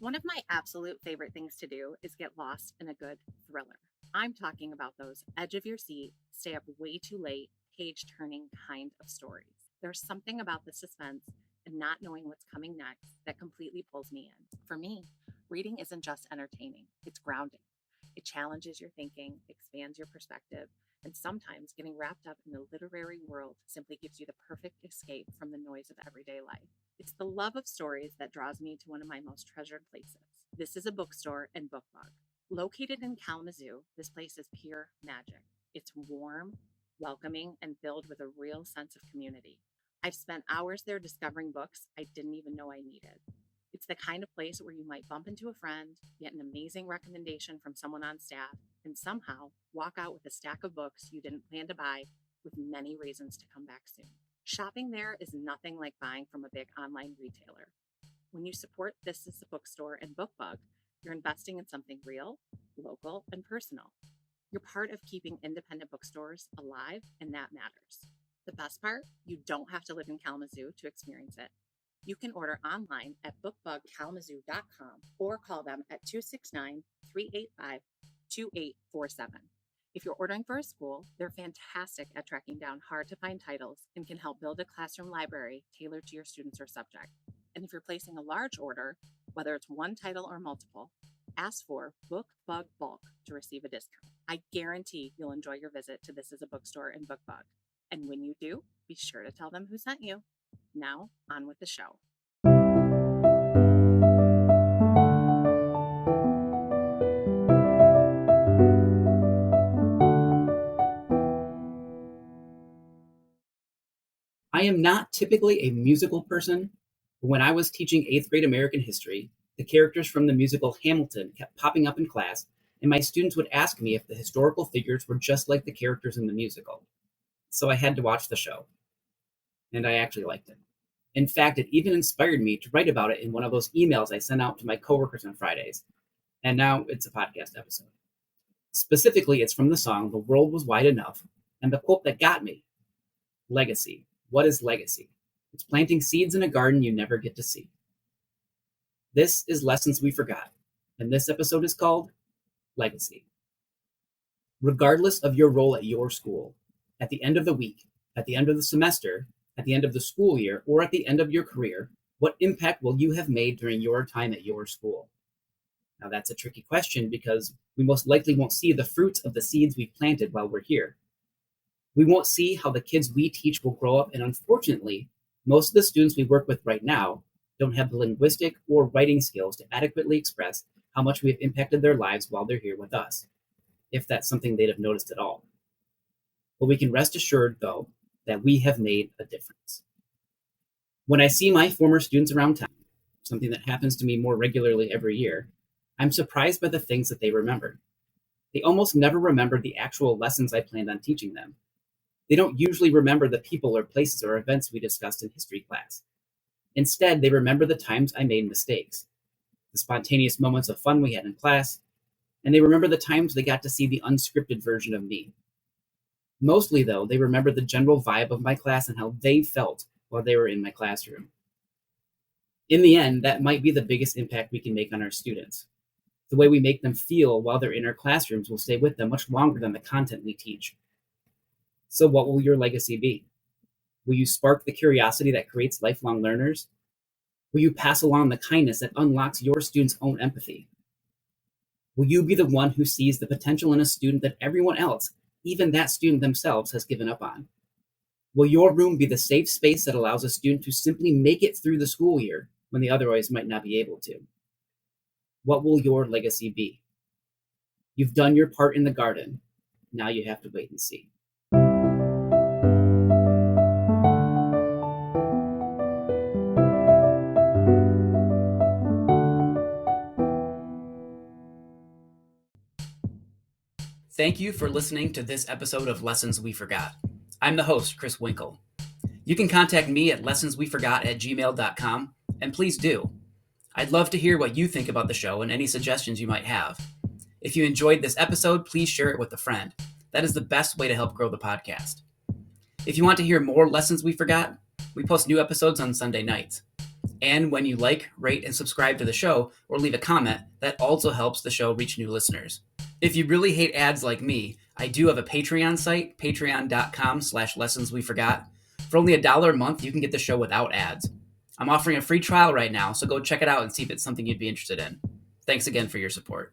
One of my absolute favorite things to do is get lost in a good thriller. I'm talking about those edge of your seat, stay up way too late, page turning kind of stories. There's something about the suspense and not knowing what's coming next that completely pulls me in. For me, reading isn't just entertaining, it's grounding. It challenges your thinking, expands your perspective, and sometimes getting wrapped up in the literary world simply gives you the perfect escape from the noise of everyday life. It's the love of stories that draws me to one of my most treasured places. This is a bookstore and book bug. Located in Kalamazoo, this place is pure magic. It's warm, welcoming, and filled with a real sense of community. I've spent hours there discovering books I didn't even know I needed. It's the kind of place where you might bump into a friend, get an amazing recommendation from someone on staff, and somehow walk out with a stack of books you didn't plan to buy with many reasons to come back soon. Shopping there is nothing like buying from a big online retailer. When you support This is a Bookstore and Book Bug, you're investing in something real, local, and personal. You're part of keeping independent bookstores alive, and that matters. The best part, you don't have to live in Kalamazoo to experience it. You can order online at bookbugkalamazoo.com or call them at 269-385-2847. If you're ordering for a school, they're fantastic at tracking down hard-to-find titles and can help build a classroom library tailored to your students or subject. And if you're placing a large order, whether it's one title or multiple, ask for Book Bug Bulk to receive a discount. I guarantee you'll enjoy your visit to This is a Bookstore and Book Bug. And when you do, be sure to tell them who sent you. Now, on with the show. I am not typically a musical person, but when I was teaching 8th grade American history, the characters from the musical Hamilton kept popping up in class, and my students would ask me if the historical figures were just like the characters in the musical. So I had to watch the show, and I actually liked it. In fact, it even inspired me to write about it in one of those emails I sent out to my coworkers on Fridays, and now it's a podcast episode. Specifically, it's from the song The World Was Wide Enough, and the quote that got me, legacy. What is legacy? It's planting seeds in a garden you never get to see. This is Lessons We Forgot, and this episode is called Legacy. Regardless of your role at your school, at the end of the week, at the end of the semester, at the end of the school year, or at the end of your career, what impact will you have made during your time at your school? Now that's a tricky question because we most likely won't see the fruits of the seeds we've planted while we're here. We won't see how the kids we teach will grow up, and unfortunately, most of the students we work with right now don't have the linguistic or writing skills to adequately express how much we have impacted their lives while they're here with us, if that's something they'd have noticed at all. But we can rest assured, though, that we have made a difference. When I see my former students around town, something that happens to me more regularly every year, I'm surprised by the things that they remember. They almost never remember the actual lessons I planned on teaching them. They don't usually remember the people or places or events we discussed in history class. Instead, they remember the times I made mistakes, the spontaneous moments of fun we had in class, and they remember the times they got to see the unscripted version of me. Mostly, though, they remember the general vibe of my class and how they felt while they were in my classroom. In the end, that might be the biggest impact we can make on our students. The way we make them feel while they're in our classrooms will stay with them much longer than the content we teach. So what will your legacy be? Will you spark the curiosity that creates lifelong learners? Will you pass along the kindness that unlocks your students' own empathy? Will you be the one who sees the potential in a student that everyone else, even that student themselves, has given up on? Will your room be the safe space that allows a student to simply make it through the school year when they otherwise might not be able to? What will your legacy be? You've done your part in the garden. Now you have to wait and see. Thank you for listening to this episode of Lessons We Forgot. I'm the host, Chris Winkle. You can contact me at lessonsweforgot@gmail.com, and please do. I'd love to hear what you think about the show and any suggestions you might have. If you enjoyed this episode, please share it with a friend. That is the best way to help grow the podcast. If you want to hear more Lessons We Forgot, we post new episodes on Sunday nights. And when you like, rate, and subscribe to the show or leave a comment, that also helps the show reach new listeners. If you really hate ads like me, I do have a Patreon site, patreon.com/lessonsweforgot. For only $1 a month, you can get the show without ads. I'm offering a free trial right now, so go check it out and see if it's something you'd be interested in. Thanks again for your support.